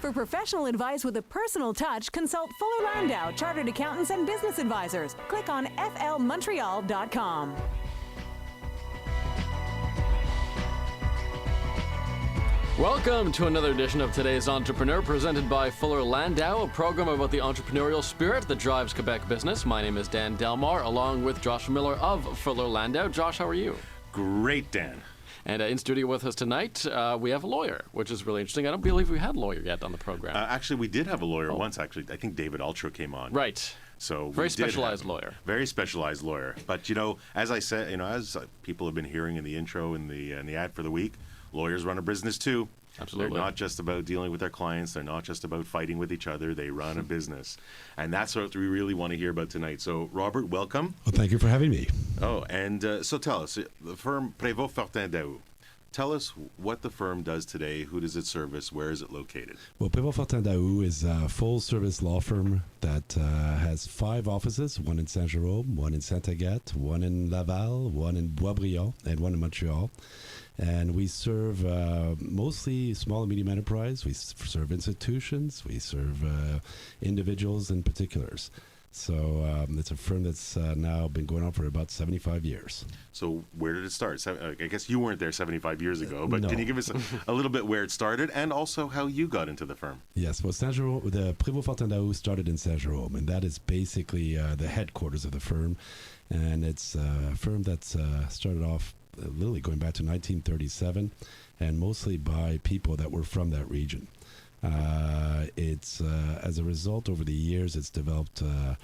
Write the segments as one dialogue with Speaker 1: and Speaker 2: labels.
Speaker 1: For professional advice with a personal touch, consult Fuller Landau, Chartered Accountants and Business Advisors. Click on flmontreal.com.
Speaker 2: Welcome to another edition of Today's Entrepreneur, presented by Fuller Landau, a program about the entrepreneurial spirit that drives Quebec business. My name is Dan Delmar, along with Josh Miller of Fuller Landau. Josh, how are you?
Speaker 3: Great, Dan.
Speaker 2: And in studio with us tonight, we have a lawyer, which is really interesting. I don't believe we had a lawyer yet on the program.
Speaker 3: Actually, we did have a lawyer once, actually. I think David Ultra came on.
Speaker 2: Right.
Speaker 3: So
Speaker 2: very specialized lawyer.
Speaker 3: Very specialized lawyer. But, as I said, as people have been hearing in the intro and the ad for the week, lawyers run a business too.
Speaker 2: Absolutely.
Speaker 3: They're not just about dealing with their clients. They're not just about fighting with each other. They run a business. And that's what we really want to hear about tonight. So, Robert, welcome.
Speaker 4: Well, thank you for having me.
Speaker 3: Oh, and so tell us, the firm Prévost Fortin. Tell us what the firm does today. Who does it service? Where is it located?
Speaker 4: Well, Prévost Fortin is a full-service law firm that has 5 offices, one in Saint-Jérôme, one in Saint-Agathe, one in Laval, one in Boisbriand, and one in Montreal. And we serve mostly small and medium enterprise. We serve institutions. We serve individuals in particulars. So it's a firm that's now been going on for about 75 years.
Speaker 3: So where did it start? I guess you weren't there 75 years ago, but
Speaker 4: No.
Speaker 3: Can you give us a little bit where it started and also how you got into the firm?
Speaker 4: Yes, well, Saint-Jérôme, the Prévost Fortin started in Saint-Jérôme, and that is basically the headquarters of the firm. And it's a firm that's started off literally going back to 1937, and mostly by people that were from that region. It's as a result, over the years, it's developed a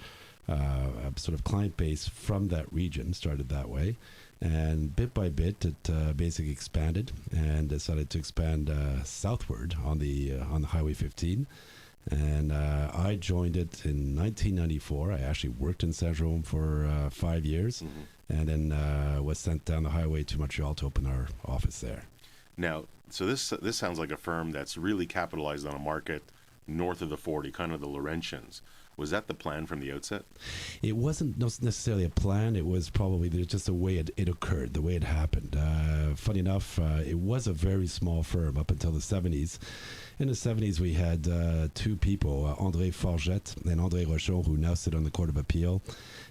Speaker 4: sort of client base from that region, started that way, and bit by bit, it basically expanded and decided to expand southward on the Highway 15. And I joined it in 1994. I actually worked in Saint-Jérôme for 5 years, and then was sent down the highway to Montreal to open our office there.
Speaker 3: Now, so this sounds like a firm that's really capitalized on a market north of the 40, kind of the Laurentians. Was that the plan from the outset?
Speaker 4: It wasn't necessarily a plan. It was probably just the way it occurred, the way it happened. Funny enough, it was a very small firm up until the 70s. In the 70s, we had 2 people, André Forget and André Rochon, who now sit on the Court of Appeal.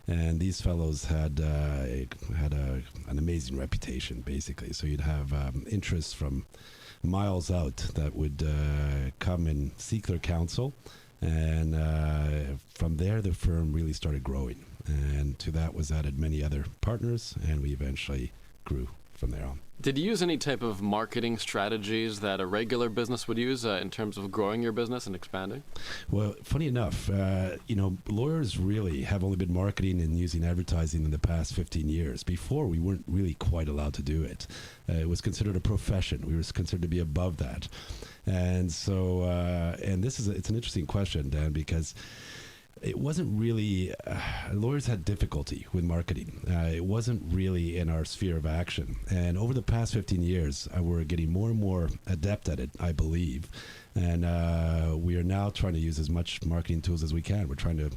Speaker 4: And these fellows had an amazing reputation, basically. So you'd have interests from miles out that would come and seek their counsel. And from there, the firm really started growing. And to that was added many other partners, and we eventually grew from there on.
Speaker 2: Did you use any type of marketing strategies that a regular business would use in terms of growing your business and expanding?
Speaker 4: Well, funny enough, lawyers really have only been marketing and using advertising in the past 15 years. Before, we weren't really quite allowed to do it. It was considered a profession. We were considered to be above that. And so, it's an interesting question, Dan, because it wasn't really, lawyers had difficulty with marketing. It wasn't really in our sphere of action. And over the past 15 years, we're getting more and more adept at it, I believe. And we are now trying to use as much marketing tools as we can. We're trying to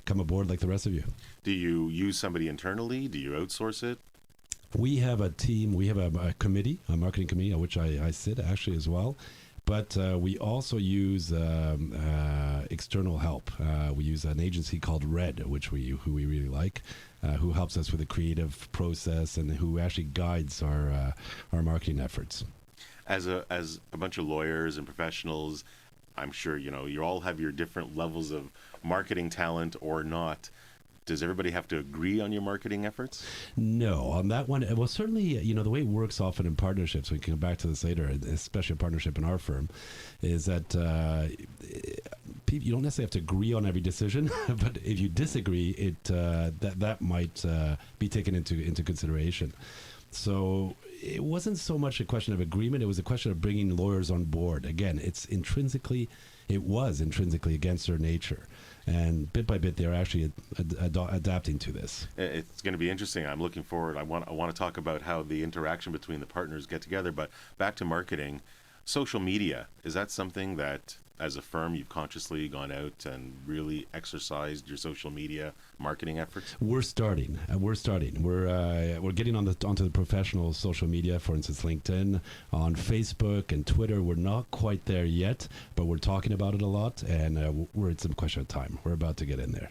Speaker 4: come aboard like the rest of you.
Speaker 3: Do you use somebody internally? Do you outsource it?
Speaker 4: We have a team, we have a committee, a marketing committee, on which I sit actually as well. But we also use external help. We use an agency called Red, who we really like, who helps us with the creative process and who actually guides our marketing efforts.
Speaker 3: As a bunch of lawyers and professionals, I'm sure you all have your different levels of marketing talent or not. Does everybody have to agree on your marketing efforts?
Speaker 4: No, on that one. Well, certainly, the way it works often in partnerships, we can come back to this later, especially a partnership in our firm, is that you don't necessarily have to agree on every decision, but if you disagree, that might be taken into consideration. So it wasn't so much a question of agreement, it was a question of bringing lawyers on board. Again, it was intrinsically against their nature. And bit by bit, they're actually adapting to this.
Speaker 3: It's going to be interesting. I'm looking forward. I want to talk about how the interaction between the partners get together. But back to marketing, social media, is that something that as a firm, you've consciously gone out and really exercised your social media marketing efforts?
Speaker 4: We're starting. We're getting onto the professional social media, for instance, LinkedIn, on Facebook and Twitter. We're not quite there yet, but we're talking about it a lot, and it's a question of time. We're about to get in there.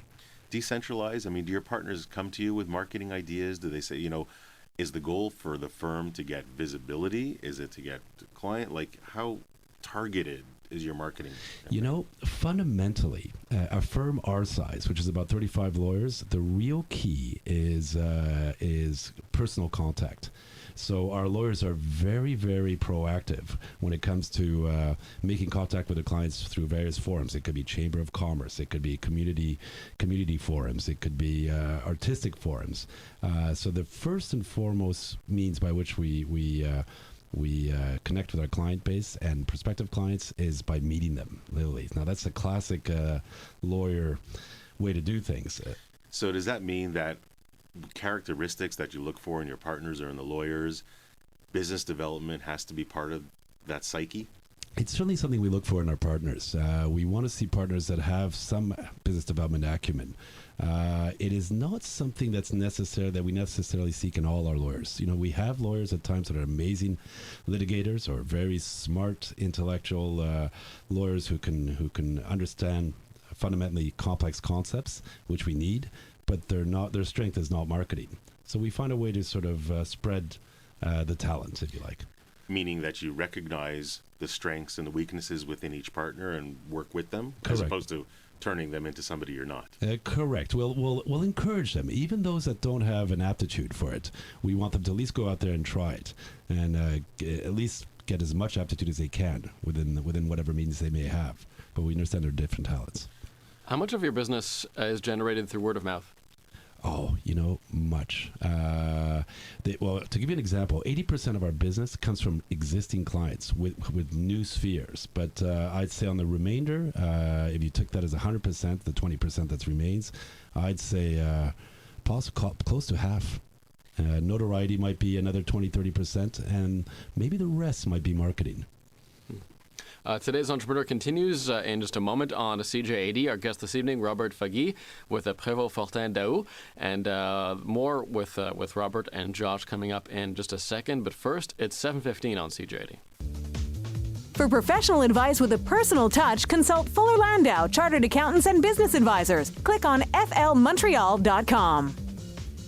Speaker 3: Decentralize? I mean, do your partners come to you with marketing ideas? Do they say, is the goal for the firm to get visibility? Is it to get client? Like, how targeted is your marketing?
Speaker 4: Fundamentally, a firm our size, which is about 35 lawyers, the real key is personal contact. So our lawyers are very, very proactive when it comes to making contact with the clients through various forums. It could be Chamber of Commerce, it could be community forums, it could be artistic forums. So the first and foremost means by which we connect with our client base and prospective clients is by meeting them, literally. Now, that's a classic lawyer way to do things.
Speaker 3: So does that mean that characteristics that you look for in your partners or in the lawyers, business development has to be part of that psyche?
Speaker 4: It's certainly something we look for in our partners. We want to see partners that have some business development acumen. It is not something that we necessarily seek in all our lawyers. We have lawyers at times that are amazing litigators or very smart intellectual lawyers who can understand fundamentally complex concepts, which we need, but their strength is not marketing. So we find a way to sort of spread the talent, if you like.
Speaker 3: Meaning that you recognize the strengths and the weaknesses within each partner and work with them,
Speaker 4: Correct.
Speaker 3: As opposed to turning them into somebody you're not.
Speaker 4: Correct. We'll encourage them, even those that don't have an aptitude for it. We want them to at least go out there and try it, and at least get as much aptitude as they can within whatever means they may have. But we understand their different talents.
Speaker 2: How much of your business is generated through word of mouth?
Speaker 4: Oh, much. To give you an example, 80% of our business comes from existing clients with new spheres. But I'd say on the remainder, if you took that as 100%, the 20% that remains, I'd say close to half. Notoriety might be another 20-30%, and maybe the rest might be marketing.
Speaker 2: Today's Entrepreneur continues in just a moment on CJ80. Our guest this evening, Robert Fagui, with Prévost Fortin Daou, and more with Robert and Josh coming up in just a second. But first, it's 7:15 on CJ80.
Speaker 1: For professional advice with a personal touch, consult Fuller Landau, Chartered Accountants and Business Advisors. Click on flmontreal.com.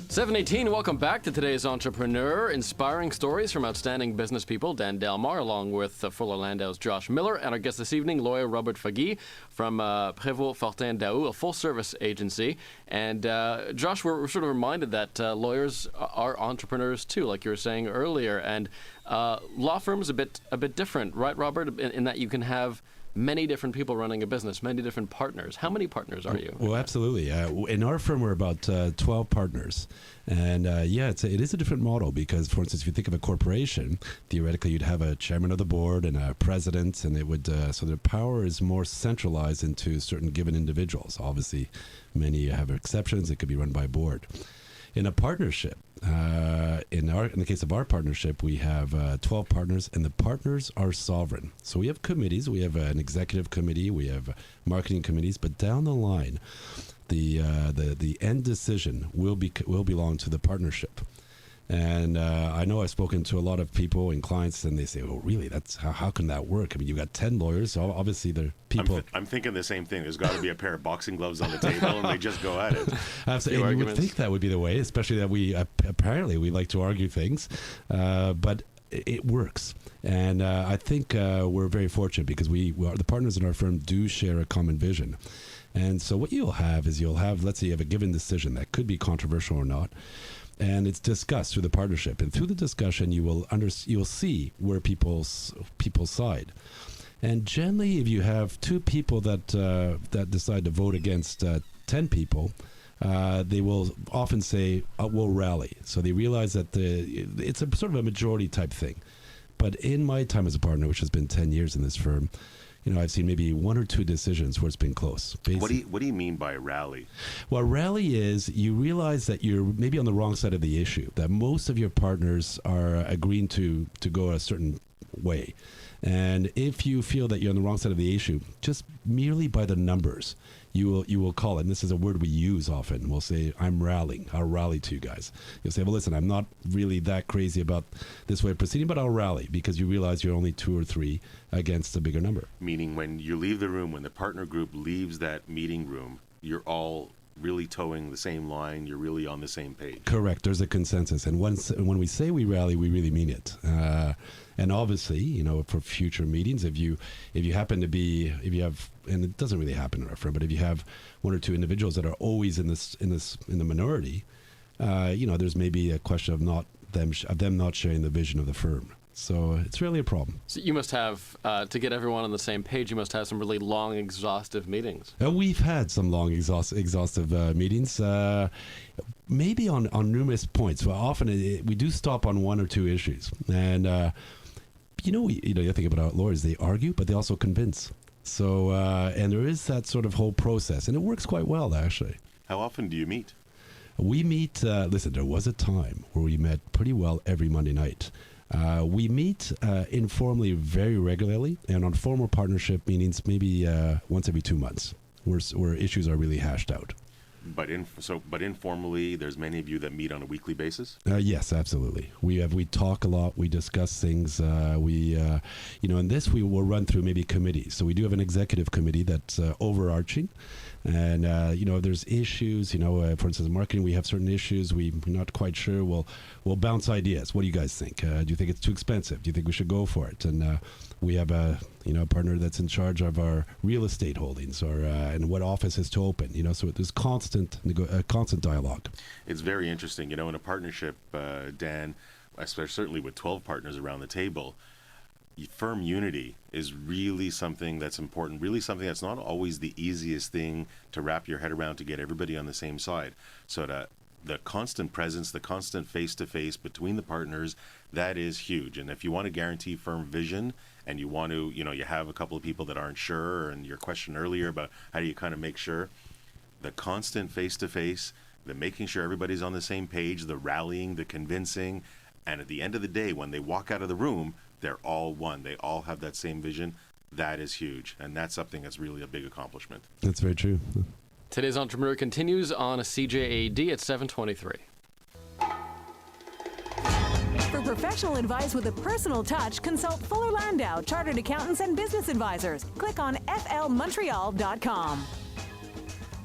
Speaker 2: 7:18, welcome back to today's Entrepreneur. Inspiring stories from outstanding business people, Dan Delmar, along with Fuller Landau's Josh Miller, and our guest this evening, lawyer Robert Fagui from Prévost Fortin Daou, a full-service agency. And Josh, we're sort of reminded that lawyers are entrepreneurs too, like you were saying earlier. And law firms a bit different, right, Robert, in that you can have many different people running a business, many different partners. How many partners are you?
Speaker 4: Well, absolutely. In our firm, we're about 12 partners. And it is a different model because, for instance, if you think of a corporation, theoretically you'd have a chairman of the board and a president, and it would so the power is more centralized into certain given individuals. Obviously, many have exceptions. It could be run by a board. In a partnership, in the case of our partnership, we have 12 partners, and the partners are sovereign. So we have committees. We have an executive committee. We have marketing committees. But down the line, the end decision will belong to the partnership. And I know I've spoken to a lot of people and clients, and they say, "Oh, really? That's how can that work?" I mean, you've got 10 lawyers, so obviously they're people.
Speaker 3: I'm thinking the same thing. There's got to be a pair of boxing gloves on the table, and they just go at it.
Speaker 4: Absolutely, and you would think that would be the way, especially that we apparently we like to argue things, but it works. And I think we're very fortunate because the partners in our firm do share a common vision. And so what you'll have, let's say you have a given decision that could be controversial or not. And it's discussed through the partnership, and through the discussion, you'll see where people's side. And generally, if you have two people that decide to vote against 10 people, they will often say, "We'll rally." So they realize that it's a sort of a majority type thing. But in my time as a partner, which has been 10 years in this firm, I've seen maybe one or two decisions where it's been close.
Speaker 3: What do you mean by rally?
Speaker 4: Well, rally is you realize that you're maybe on the wrong side of the issue, that most of your partners are agreeing to go a certain way. And if you feel that you're on the wrong side of the issue, just merely by the numbers, you will call it. And this is a word we use often. We'll say, I'm rallying. I'll rally to you guys. You'll say, well, listen, I'm not really that crazy about this way of proceeding, but I'll rally, because you realize you're only 2 or 3 against a bigger number.
Speaker 3: Meaning when you leave the room, when the partner group leaves that meeting room, you're all really towing the same line. You're really on the same page.
Speaker 4: Correct. There's a consensus. And when we say we rally, we really mean it. And obviously, for future meetings, if you happen to be, if you have, and it doesn't really happen in our firm, but if you have 1 or 2 individuals that are always in the minority, there's maybe a question of them not sharing the vision of the firm. So it's really a problem.
Speaker 2: So you must have, to get everyone on the same page, you must have some really long, exhaustive meetings.
Speaker 4: We've had some long, exhaustive meetings, maybe on numerous points. Well, often we do stop on 1 or 2 issues. And, you think about our lawyers, they argue, but they also convince. So, and there is that sort of whole process, and it works quite well, actually.
Speaker 3: How often do you meet?
Speaker 4: We meet, listen, there was a time where we met pretty well every Monday night. We meet informally very regularly, and on formal partnership meetings maybe once every 2 months, where issues are really hashed out.
Speaker 3: But informally, there's many of you that meet on a weekly basis?
Speaker 4: Yes, absolutely. We talk a lot. We discuss things. In this we will run through maybe committees. So we do have an executive committee that's overarching. And, if there's issues, for instance, marketing, we have certain issues we're not quite sure. We'll bounce ideas. What do you guys think? Do you think it's too expensive? Do you think we should go for it? And we have a partner that's in charge of our real estate holdings and what office is to open. So there's constant dialogue.
Speaker 3: It's very interesting. In a partnership, Dan, especially certainly with 12 partners around the table, firm unity is really something that's important, really something that's not always the easiest thing to wrap your head around to get everybody on the same side. So the constant presence, the constant face-to-face between the partners, that is huge. And if you want to guarantee firm vision and you want to, you have a couple of people that aren't sure, and your question earlier about how do you kind of make sure, the constant face-to-face, the making sure everybody's on the same page, the rallying, the convincing, and at the end of the day, when they walk out of the room, they're all one. They all have that same vision. That is huge. And that's something that's really a big accomplishment.
Speaker 4: That's very true.
Speaker 2: Today's Entrepreneur continues on a CJAD at 7:23.
Speaker 1: For professional advice with a personal touch, consult Fuller Landau, Chartered Accountants and Business Advisors. Click on flmontreal.com.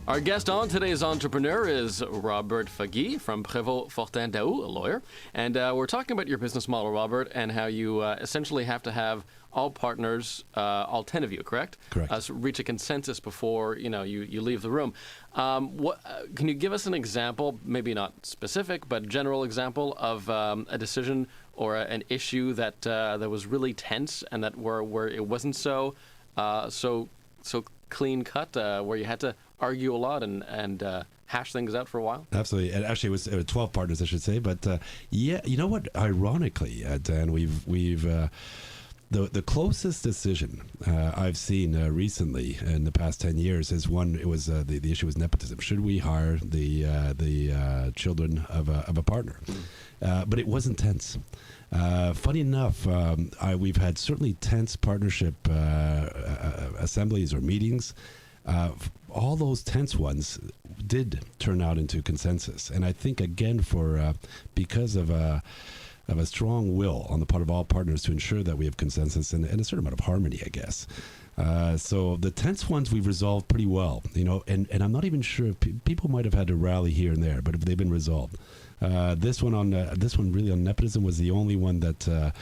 Speaker 2: Our guest on today's Entrepreneur is Robert Fagui from Prévost, Fortin, a lawyer. And we're talking about your business model, Robert, and how you essentially have to have all partners, all 10 of you, correct?
Speaker 4: Correct.
Speaker 2: Reach a consensus before, you leave the room. Can you give us an example, maybe not specific, but general example of a decision or an issue that was really tense and that where it wasn't so clean cut, where you had to argue a lot and hash things out for a while?
Speaker 4: Absolutely. And actually, it was 12 partners, I should say. But yeah, you know what? Ironically, Dan, we've the closest decision I've seen recently in the past 10 years is one. It was the issue was nepotism. Should we hire the children of a partner? But it wasn't tense. Funny enough, we've had certainly tense partnership assemblies or meetings. All those tense ones did turn out into consensus, and I think again because of a strong will on the part of all partners to ensure that we have consensus and a certain amount of harmony, I guess. So the tense ones we've resolved pretty well, and I'm not even sure people might have had to rally here and there, but they've been resolved. This one really on nepotism was the only one that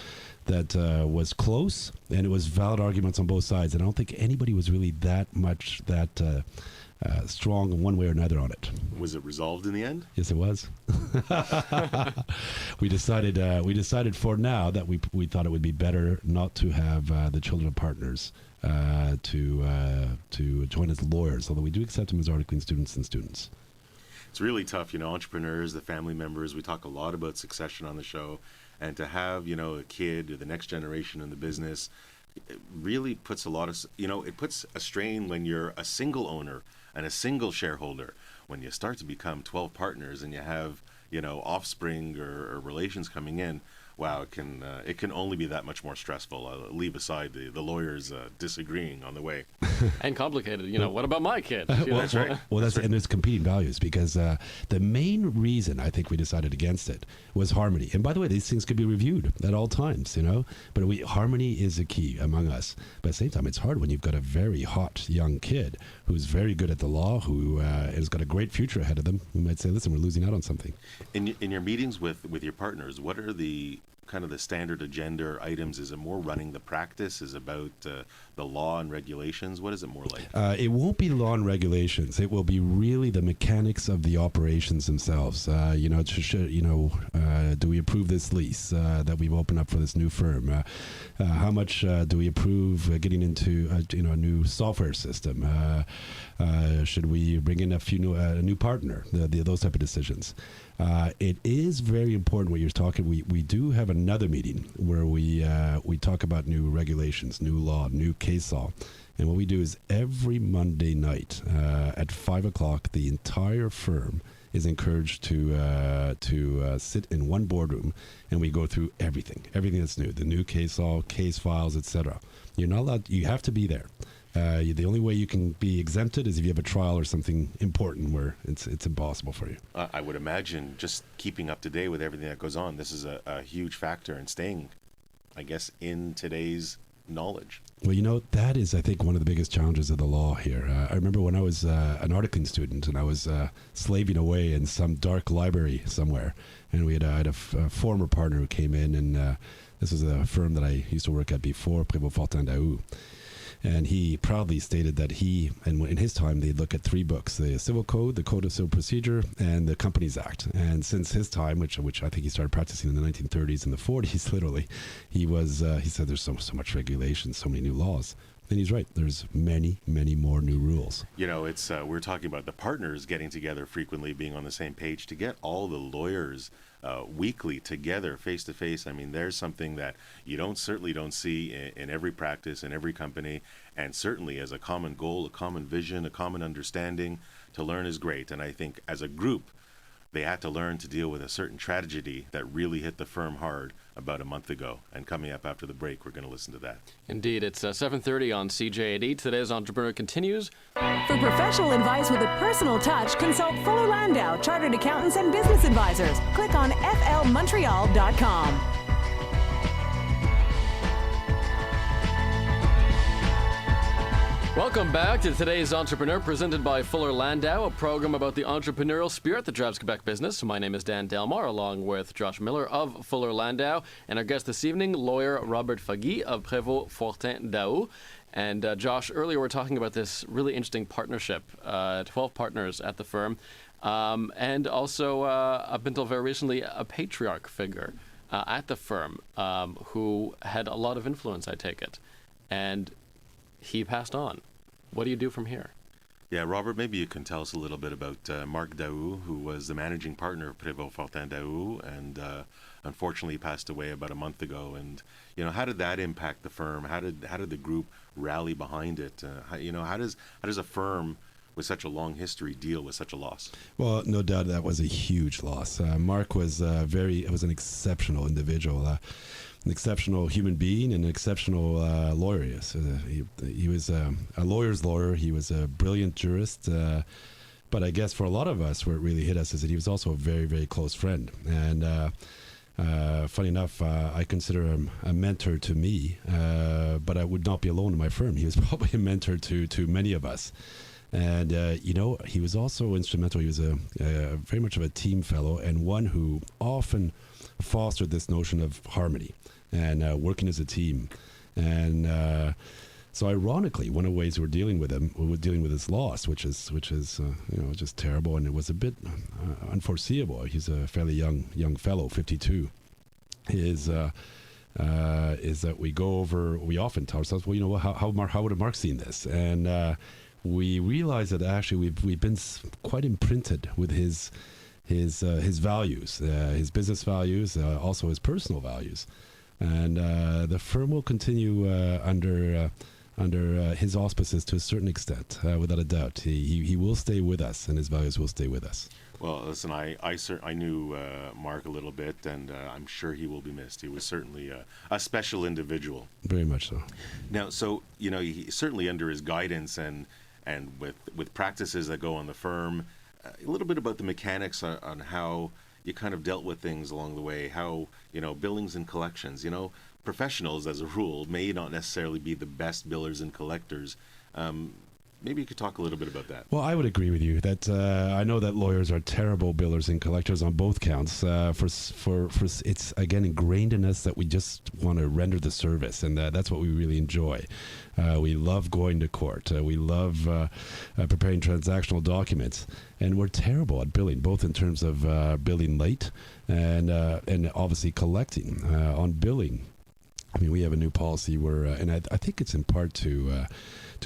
Speaker 4: was close, and it was valid arguments on both sides. And I don't think anybody was really that strong one way or another on it.
Speaker 3: Was it resolved in the end?
Speaker 4: Yes, it was. We decided for now that we thought it would be better not to have the children of partners to join as lawyers, although we do accept them as articling students and students.
Speaker 3: It's really tough, entrepreneurs, the family members. We talk a lot about succession on the show, and to have, a kid or the next generation in the business, it really puts a lot of, it puts a strain when you're a single owner and a single shareholder. When you start to become 12 partners and you have, offspring or relations coming in, wow, it can only be that much more stressful. I'll leave aside the lawyers disagreeing on the way.
Speaker 2: And complicated. You know, what about my kid? You know?
Speaker 3: That's right.
Speaker 4: And there's competing values because the main reason I think we decided against it was harmony. And by the way, these things could be reviewed at all times, you know. But harmony is a key among us. But at the same time, it's hard when you've got a very hot young kid who's very good at the law, who has got a great future ahead of them. We might say, listen, we're losing out on something.
Speaker 3: In your meetings with your partners, what are the kind of the standard agenda or items? Is it more running the practice? Is it about the law and regulations? What is it more like?
Speaker 4: It won't be law and regulations. It will be really the mechanics of the operations themselves. Do we approve this lease that we've opened up for this new firm? How much do we approve getting into a new software system? Should we bring in a new partner? Those type of decisions. It is very important what you're talking. We do have another meeting where we talk about new regulations, new law, new case law. And what we do is every Monday night at 5 o'clock, the entire firm is encouraged to sit in one boardroom, and we go through everything that's new, the new case law, case files, etc. You're not allowed. You have to be there. The only way you can be exempted is if you have a trial or something important where it's impossible for you.
Speaker 3: I would imagine just keeping up to date with everything that goes on. This is a huge factor in staying, I guess, in today's knowledge.
Speaker 4: Well, that is, I think, one of the biggest challenges of the law here. I remember when I was an articling student and I was slaving away in some dark library somewhere, and I had a former partner who came in, and this was a firm that I used to work at before, Prévost, Fortin. And he proudly stated that in his time, they'd look at 3 books: the Civil Code, the Code of Civil Procedure, and the Companies Act. And since his time, which I think he started practicing in the 1930s and the 40s, literally, he said there's so much regulation, so many new laws. And he's right. There's many, many more new rules.
Speaker 3: It's we're talking about the partners getting together frequently, being on the same page to get all the lawyers weekly together, face to face. I mean, there's something that you certainly don't see in every practice, in every company, and certainly as a common goal, a common vision, a common understanding to learn is great. And I think as a group, they had to learn to deal with a certain tragedy that really hit the firm hard about a month ago. And coming up after the break, we're going to listen to that.
Speaker 2: Indeed. It's 7:30 on CJAD. Today's Entrepreneur continues.
Speaker 1: For professional advice with a personal touch, consult Fuller Landau, Chartered Accountants and Business Advisors. Click on flmontreal.com.
Speaker 2: Welcome back to today's Entrepreneur, presented by Fuller Landau, a program about the entrepreneurial spirit that drives Quebec business. My name is Dan Delmar, along with Josh Miller of Fuller Landau, and our guest this evening, lawyer Robert Fagui of Prévost, Fortin, Daou. And Josh, earlier we were talking about this really interesting partnership, 12 partners at the firm, and also, up until very recently, a patriarch figure at the firm who had a lot of influence, I take it. And he passed on. What do you do from here?
Speaker 3: Yeah, Robert, maybe you can tell us a little bit about Marc Daou, who was the managing partner of Prévost Fortin Daou, and unfortunately passed away about a month ago. And how did that impact the firm? How did the group rally behind it? How does a firm with such a long history deal with such a loss? Well,
Speaker 4: no doubt that was a huge loss. Marc was an exceptional individual. An exceptional human being and an exceptional lawyer. Yes. He was a lawyer's lawyer. He was a brilliant jurist. But I guess for a lot of us, where it really hit us is that he was also a very, very close friend. And funny enough, I consider him a mentor to me, but I would not be alone in my firm. He was probably a mentor to many of us. And, he was also instrumental. He was a very much of a team fellow, and one who often fostered this notion of harmony and working as a team. And so ironically, one of the ways we're dealing with his loss, which is just terrible, and it was a bit unforeseeable. He's a fairly young fellow, 52, is that we often tell ourselves, well, how would have Mark seen this? And we realize that actually we've been quite imprinted with his values, his business values, also his personal values, and the firm will continue under his auspices to a certain extent, without a doubt. He will stay with us, and his values will stay with us.
Speaker 3: Well, listen, I knew Mark a little bit, and I'm sure he will be missed. He was certainly a special individual.
Speaker 4: Very much so.
Speaker 3: Now, so he certainly under his guidance and with practices that go on the firm, a little bit about the mechanics on how you kind of dealt with things along the way, how billings and collections. Professionals, as a rule, may not necessarily be the best billers and collectors. Maybe you could talk a little bit about that.
Speaker 4: Well, I would agree with you that I know that lawyers are terrible billers and collectors on both counts. For it's again ingrained in us that we just want to render the service, and that's what we really enjoy. We love going to court. We love preparing transactional documents, and we're terrible at billing, both in terms of billing late and obviously collecting on billing. I mean, we have a new policy where, and I think it's in part to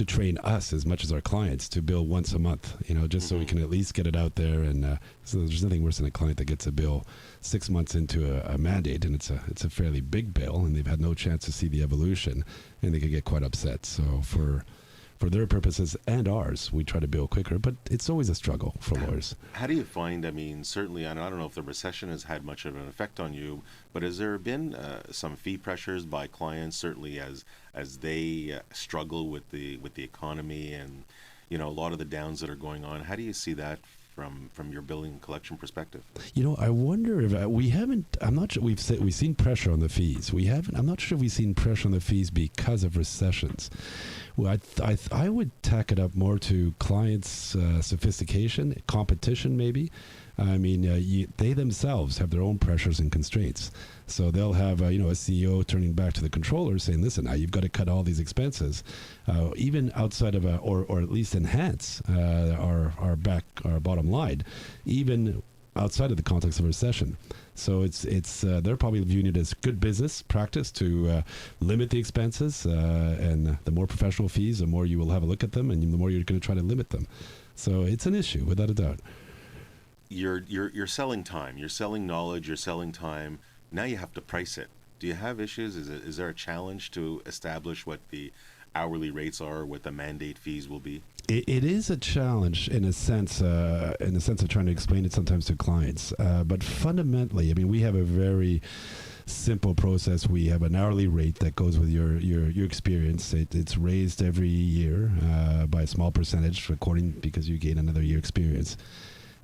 Speaker 4: train us as much as our clients to bill once a month, just so we can at least get it out there. And so there's nothing worse than a client that gets a bill 6 months into a mandate, and it's a fairly big bill, and they've had no chance to see the evolution, and they could get quite upset. So for their purposes and ours, we try to bill quicker, but it's always a struggle for lawyers.
Speaker 3: How do you find, certainly, I don't know if the recession has had much of an effect on you, but has there been some fee pressures by clients, certainly as they struggle with the economy and, a lot of the downs that are going on? How do you see that from your billing and collection perspective?
Speaker 4: I wonder if we haven't. I'm not sure we've seen pressure on the fees. We haven't. I'm not sure we've seen pressure on the fees because of recessions. Well, I would tack it up more to clients' sophistication, competition, maybe. I mean, they themselves have their own pressures and constraints. So they'll have, a CEO turning back to the controller saying, listen, now you've got to cut all these expenses, even outside of or at least enhance our bottom line, even outside of the context of a recession. So it's they're probably viewing it as good business practice to limit the expenses, and the more professional fees, the more you will have a look at them, and the more you're going to try to limit them. So it's an issue, without a doubt.
Speaker 3: You're selling time, you're selling knowledge, you're selling time. Now you have to price it. Do you have issues? Is there a challenge to establish what the hourly rates are, what the mandate fees will be?
Speaker 4: It is a challenge in a sense of trying to explain it sometimes to clients. But fundamentally, we have a very simple process. We have an hourly rate that goes with your experience. It's raised every year by a small percentage because you gain another year experience.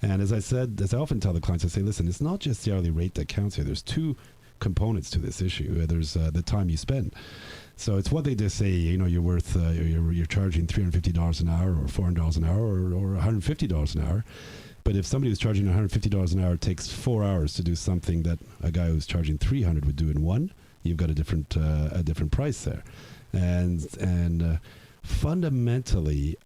Speaker 4: And as I often tell the clients, I say, listen, it's not just the hourly rate that counts here. There's two components to this issue. There's the time you spend. So it's what they just say, you're worth, you're charging $350 an hour or $400 an hour or $150 an hour. But if somebody who's charging $150 an hour takes 4 hours to do something that a guy who's charging $300 would do in one, you've got a different price there. And fundamentally,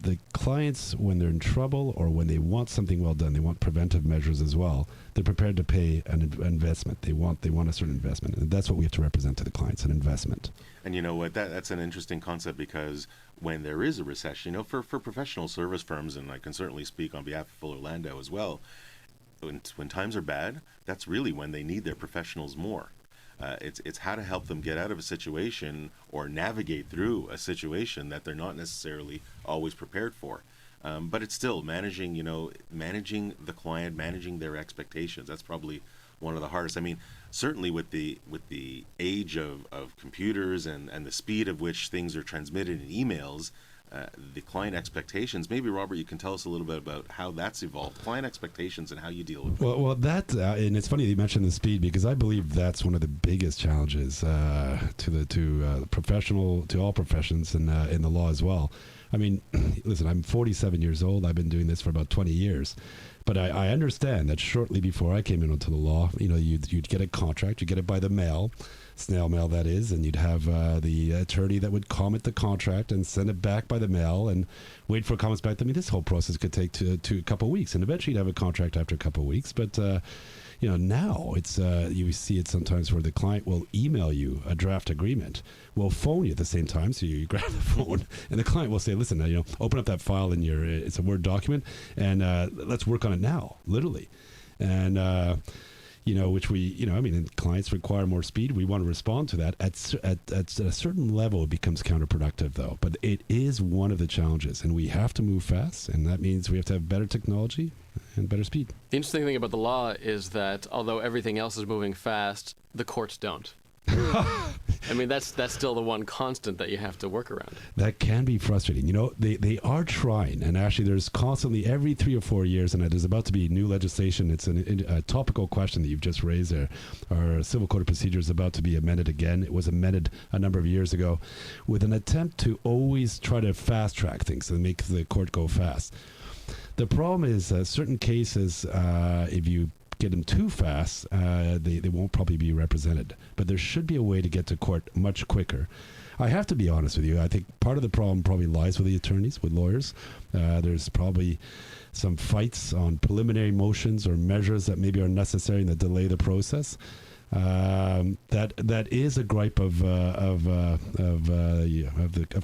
Speaker 4: the clients, when they're in trouble or when they want something well done, they want preventive measures as well. They're prepared to pay an investment. They want a certain investment, and that's what we have to represent to the clients: an investment. And
Speaker 3: you know what? That's an interesting concept, because when there is a recession, for professional service firms, and I can certainly speak on behalf of Fuller Landau as well, when times are bad, that's really when they need their professionals more. It's how to help them get out of a situation or navigate through a situation that they're not necessarily always prepared for. But it's still managing the client, managing their expectations. That's probably one of the hardest. Certainly with the age of computers and the speed of which things are transmitted in emails, the client expectations. Maybe, Robert, you can tell us a little bit about how that's evolved, client expectations and how you deal with them.
Speaker 4: Well, that and it's funny that you mentioned the speed, because I believe that's one of the biggest challenges to all professions in the law as well. Listen, I'm 47 years old. I've been doing this for about 20 years. But I understand that shortly before I came into the law, you'd get a contract, you get it by the mail, snail mail that is, and you'd have the attorney that would comment the contract and send it back by the mail and wait for comments back. This whole process could take to a couple of weeks, and eventually you'd have a contract after a couple of weeks. But now it's you see it sometimes where the client will email you a draft agreement, will phone you at the same time, so you grab the phone, and the client will say, listen, open up that file in it's a Word document, and let's work on it now, literally. And which clients require more speed. We want to respond to that. At a certain level, it becomes counterproductive, though. But it is one of the challenges, and we have to move fast, and that means we have to have better technology and better speed.
Speaker 2: The interesting thing about the law is that although everything else is moving fast, the courts don't. I mean, that's still the one constant that you have to work around.
Speaker 4: That can be frustrating. They are trying, and actually there's constantly, every 3 or 4 years, and there's about to be new legislation. It's a topical question that you've just raised there. Our Civil Code of Procedure is about to be amended again. It was amended a number of years ago with an attempt to always try to fast track things and make the court go fast. The problem is certain cases, if you get them too fast, they won't probably be represented. But there should be a way to get to court much quicker. I have to be honest with you. I think part of the problem probably lies with the attorneys, with lawyers. There's probably some fights on preliminary motions or measures that maybe are necessary and that delay the process. That is a gripe of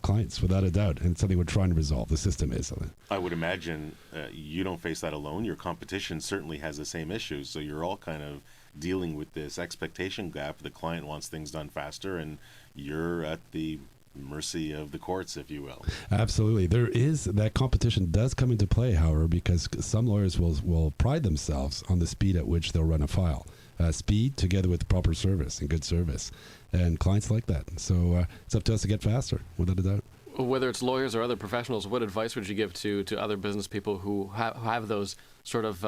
Speaker 4: clients, without a doubt, and it's something we're trying to resolve. The system is.
Speaker 3: I would imagine you don't face that alone. Your competition certainly has the same issues, so you're all kind of dealing with this expectation gap. The client wants things done faster, and you're at the mercy of the courts, if you will.
Speaker 4: Absolutely. There is that competition does come into play, however, because some lawyers will pride themselves on the speed at which they'll run a file. Speed together with proper service and good service. And clients like that. So it's up to us to get faster, without a doubt.
Speaker 2: Whether it's lawyers or other professionals, what advice would you give to other business people who have those sort of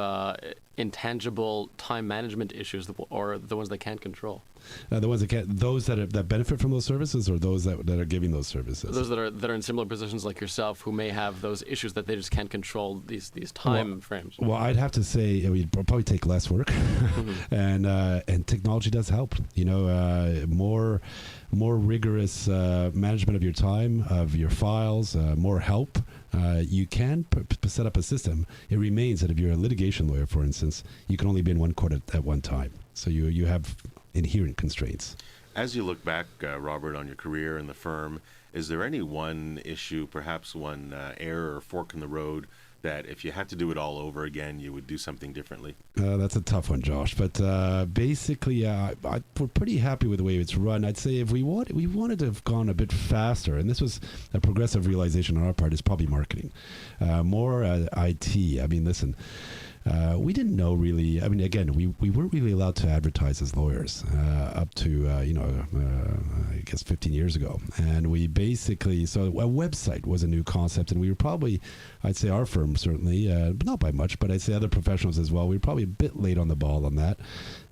Speaker 2: intangible time management issues, or the ones they can't control?
Speaker 4: The ones that can't, those that benefit from those services, or those that are giving those services?
Speaker 2: Those that are in similar positions like yourself, who may have those issues that they just can't control these time frames.
Speaker 4: Well, I'd have to say it would probably take less work, and technology does help. More rigorous management of your time, of your files, more help. You can set up a system. It remains that if you're a litigation lawyer, for instance, you can only be in one court at one time. So you have inherent constraints.
Speaker 3: As you look back, Robert, on your career in the firm, is there any one issue, perhaps one error or fork in the road, that if you had to do it all over again, you would do something differently?
Speaker 4: That's a tough one, Josh. But basically, we're pretty happy with the way it's run. I'd say if we wanted to have gone a bit faster, and this was a progressive realization on our part, is probably marketing. More IT. I mean, listen, we didn't know really. I mean, again, we weren't really allowed to advertise as lawyers up to I guess 15 years ago, and we basically, so a website was a new concept, and we were probably, I'd say our firm certainly, but not by much, but I'd say other professionals as well. We were probably a bit late on the ball on that,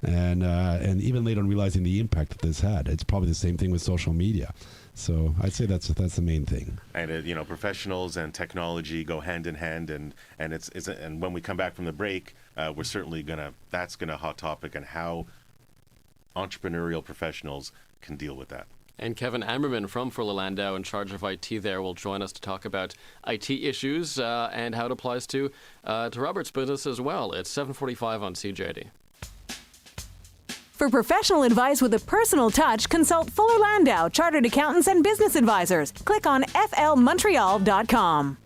Speaker 4: and even late on realizing the impact that this had. It's probably the same thing with social media. So I'd say that's the main thing. And
Speaker 3: professionals and technology go hand in hand, and when we come back from the break, we're certainly that's gonna hot topic and how entrepreneurial professionals can deal with that.
Speaker 2: And Kevin Ammerman from Fuller Landau, in charge of IT there, will join us to talk about IT issues and how it applies to Robert's business as well. It's 7:45 on CJD.
Speaker 1: For professional advice with a personal touch, consult Fuller Landau, Chartered Accountants and Business Advisors. Click on flmontreal.com.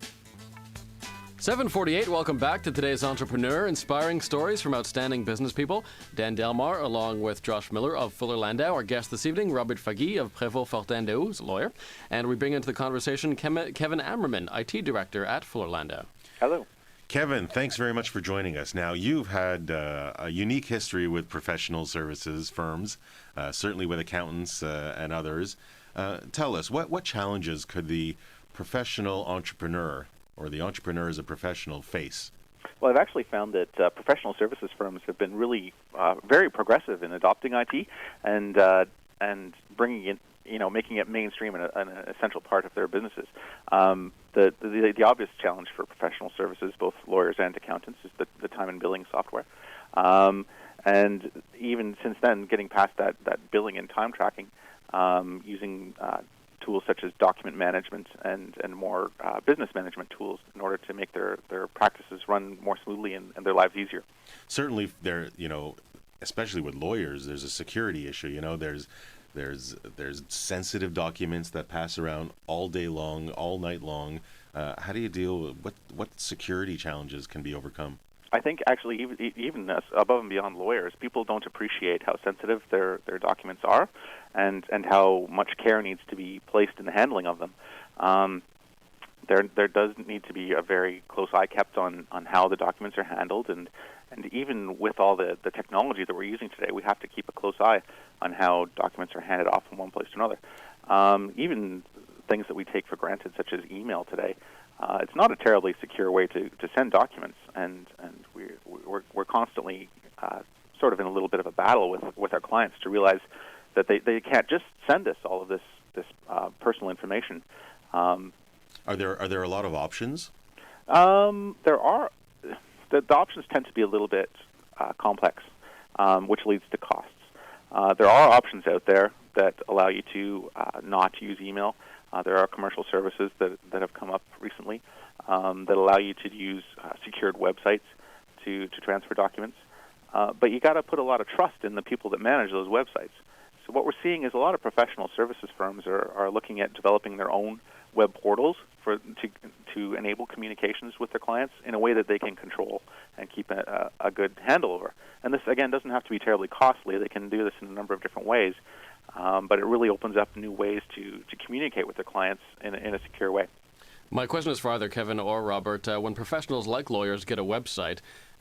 Speaker 2: 7:48, welcome back to today's Entrepreneur, inspiring stories from outstanding business people. Dan Delmar, along with Josh Miller of Fuller Landau. Our guest this evening, Robert Fagui of Prévost, Fortin, who's a lawyer. And we bring into the conversation Kevin Ammerman, IT Director at Fuller Landau.
Speaker 5: Hello.
Speaker 3: Kevin, thanks very much for joining us. Now, you've had a unique history with professional services firms, certainly with accountants and others. Tell us, what challenges could the professional entrepreneur or the entrepreneur as a professional face?
Speaker 5: Well, I've actually found that professional services firms have been really very progressive in adopting IT and bringing it, making it mainstream and an essential part of their businesses. The obvious challenge for professional services, both lawyers and accountants, is the time and billing software. And even since then, getting past that billing and time tracking, using tools such as document management and more business management tools in order to make their practices run more smoothly and their lives easier.
Speaker 3: Certainly, especially with lawyers, there's a security issue. There's sensitive documents that pass around all day long, all night long. How do you deal with what security challenges can be overcome?
Speaker 5: I think actually even above and beyond lawyers, people don't appreciate how sensitive their documents are, and how much care needs to be placed in the handling of them. There does need to be a very close eye kept on how the documents are handled, and even with all the technology that we're using today, we have to keep a close eye on how documents are handed off from one place to another. Even things that we take for granted, such as email today, it's not a terribly secure way to send documents, and we're constantly sort of in a little bit of a battle with our clients to realize that they can't just send us all of this personal information.
Speaker 3: Are there a lot of options?
Speaker 5: There are. The options tend to be a little bit complex, which leads to costs. There are options out there that allow you to not use email. There are commercial services that have come up recently that allow you to use secured websites to transfer documents. But you got to put a lot of trust in the people that manage those websites. So what we're seeing is a lot of professional services firms are looking at developing their own web portals to enable communications with their clients in a way that they can control and keep a good handle over. And this, again, doesn't have to be terribly costly. They can do this in a number of different ways, but it really opens up new ways to communicate with their clients in a secure way.
Speaker 2: My question is for either Kevin or Robert. When professionals like lawyers get a website,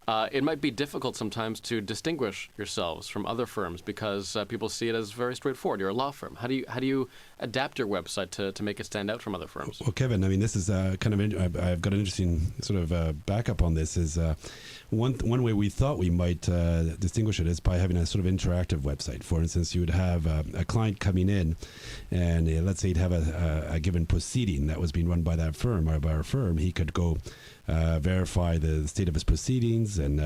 Speaker 2: it might be difficult sometimes to distinguish yourselves from other firms because people see it as very straightforward. You're a law firm. How do you adapt your website to make it stand out from other firms?
Speaker 4: Well, Kevin, I mean, this is kind of I've got an interesting sort of backup on this. Is one way we thought we might distinguish it is by having a sort of interactive website. For instance, you would have a client coming in, and let's say he'd have a given proceeding that was being run by that firm or by our firm. He could go verify the state of his proceedings and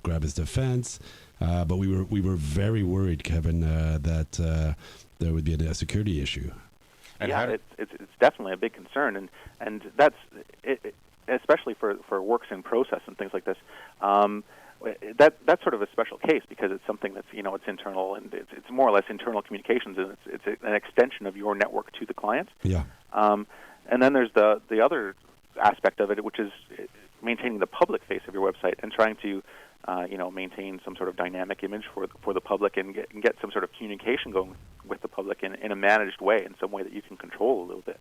Speaker 4: grab his defense. But we were very worried, Kevin, that there would be a security issue.
Speaker 5: And yeah, it's definitely a big concern, and that's especially for works in process and things like this. That's sort of a special case because it's something that's it's internal, and it's more or less internal communications, and it's an extension of your network to the client.
Speaker 4: Yeah.
Speaker 5: And then there's the other aspect of it, which is maintaining the public face of your website and trying to maintain some sort of dynamic image for the public and get some sort of communication going with the public in a managed way, in some way that you can control a little bit.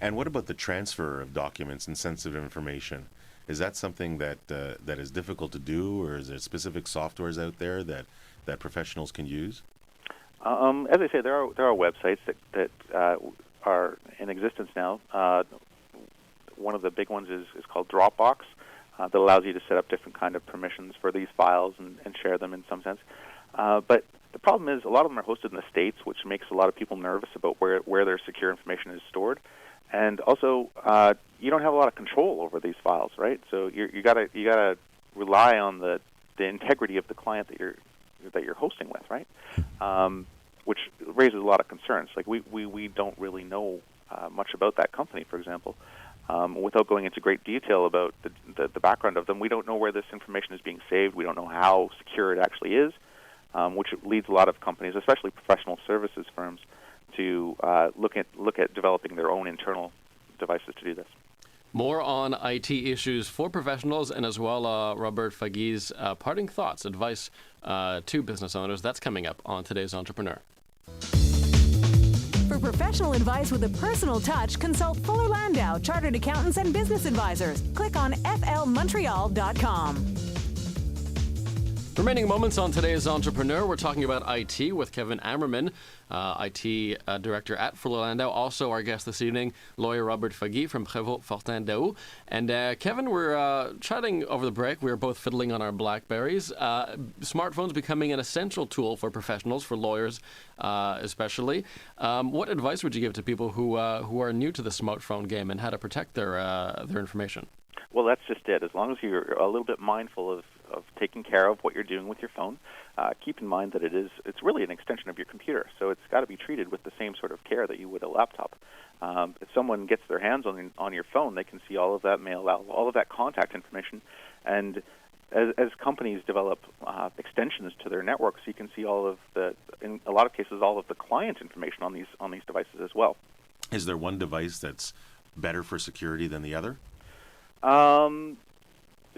Speaker 3: And what about the transfer of documents and sensitive information? Is that something that is difficult to do, or is there specific softwares out there that professionals can use?
Speaker 5: As I say, there are websites that are in existence now. One of the big ones is called Dropbox, that allows you to set up different kind of permissions for these files and share them in some sense. But the problem is a lot of them are hosted in the States, which makes a lot of people nervous about where their secure information is stored. And also, you don't have a lot of control over these files, right? So you gotta rely on the integrity of the client that you're hosting with, right? Which raises a lot of concerns. Like we don't really know much about that company, for example. Without going into great detail about the background of them, we don't know where this information is being saved. We don't know how secure it actually is, which leads a lot of companies, especially professional services firms, to look at developing their own internal devices to do this.
Speaker 2: More on IT issues for professionals, and as well Robert Fagui's parting thoughts, advice to business owners. That's coming up on today's Entrepreneur.
Speaker 1: For professional advice with a personal touch, consult Fuller Landau, Chartered Accountants and Business Advisors. Click on flmontreal.com.
Speaker 2: Remaining moments on today's Entrepreneur, we're talking about IT with Kevin Ammerman, IT Director at Fuller Landau. Also our guest this evening, lawyer Robert Fagui from Prévost, Fortin. And Kevin, we're chatting over the break. We were both fiddling on our Blackberries. Smartphones becoming an essential tool for professionals, for lawyers especially. What advice would you give to people who are new to the smartphone game and how to protect their information?
Speaker 5: Well, that's just it. As long as you're a little bit mindful of taking care of what you're doing with your phone, keep in mind that it's really an extension of your computer, so it's got to be treated with the same sort of care that you would a laptop. If someone gets their hands on your phone, they can see all of that mail, all of that contact information, and as companies develop extensions to their networks, you can see in a lot of cases, all of the client information on these devices as well.
Speaker 3: Is there one device that's better for security than the other?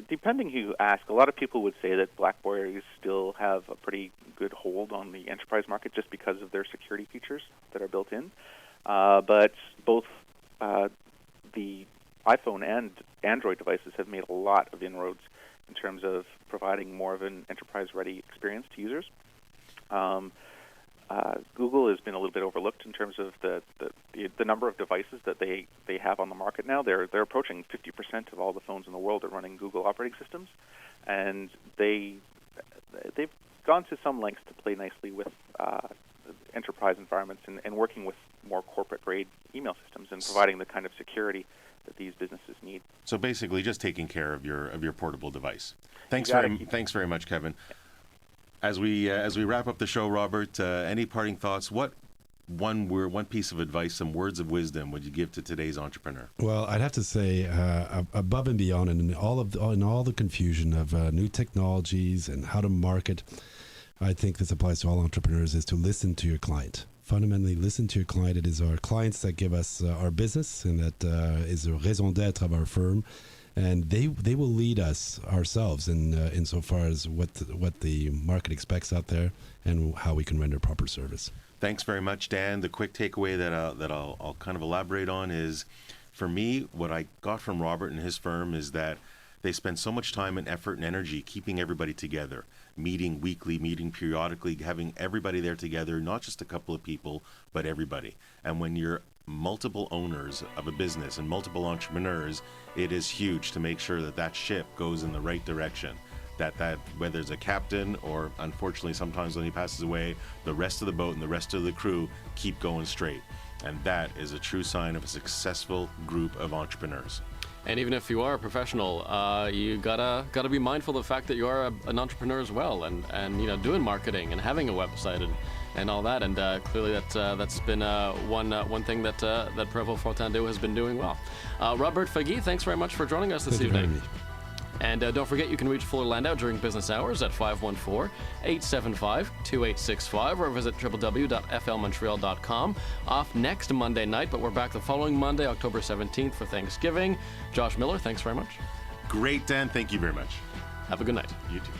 Speaker 5: depending who you ask, a lot of people would say that BlackBerries still have a pretty good hold on the enterprise market just because of their security features that are built in. But both the iPhone and Android devices have made a lot of inroads in terms of providing more of an enterprise-ready experience to users. Google has been a little bit overlooked in terms of the number of devices that they have on the market now. They're approaching 50% of all the phones in the world are running Google operating systems, and they've gone to some lengths to play nicely with enterprise environments and working with more corporate-grade email systems and providing the kind of security that these businesses need.
Speaker 3: So basically, just taking care of your portable device. Thanks very much, Kevin. As we wrap up the show, Robert, any parting thoughts? What one piece of advice, some words of wisdom would you give to today's entrepreneur?
Speaker 4: Well, I'd have to say, above and beyond, and in all the confusion of new technologies and how to market, I think this applies to all entrepreneurs, is to listen to your client. Fundamentally, listen to your client. It is our clients that give us our business, and that is the raison d'être of our firm. And they will lead us ourselves in so far as what the market expects out there and how we can render proper service.
Speaker 3: Thanks very much, Dan. The quick takeaway that I'll kind of elaborate on is, for me, what I got from Robert and his firm is that they spend so much time and effort and energy keeping everybody together, meeting weekly, meeting periodically, having everybody there together, not just a couple of people, but everybody. And when you're multiple owners of a business and multiple entrepreneurs, it is huge to make sure that ship goes in the right direction. That whether it's a captain or, unfortunately, sometimes when he passes away, the rest of the boat and the rest of the crew keep going straight. And that is a true sign of a successful group of entrepreneurs.
Speaker 2: And even if you are a professional, you gotta be mindful of the fact that you are an entrepreneur as well, and doing marketing and having a website and all that. And clearly that's been one thing that Prévost Fortin has been doing well. Robert Fagui, thanks very much for joining us this evening. And don't forget, you can reach Fuller Landau during business hours at 514-875-2865 or visit www.flmontreal.com. Off next Monday night, but we're back the following Monday, October 17th for Thanksgiving. Josh Miller, thanks very much.
Speaker 3: Great, Dan. Thank you very much.
Speaker 2: Have a good night.
Speaker 3: You too.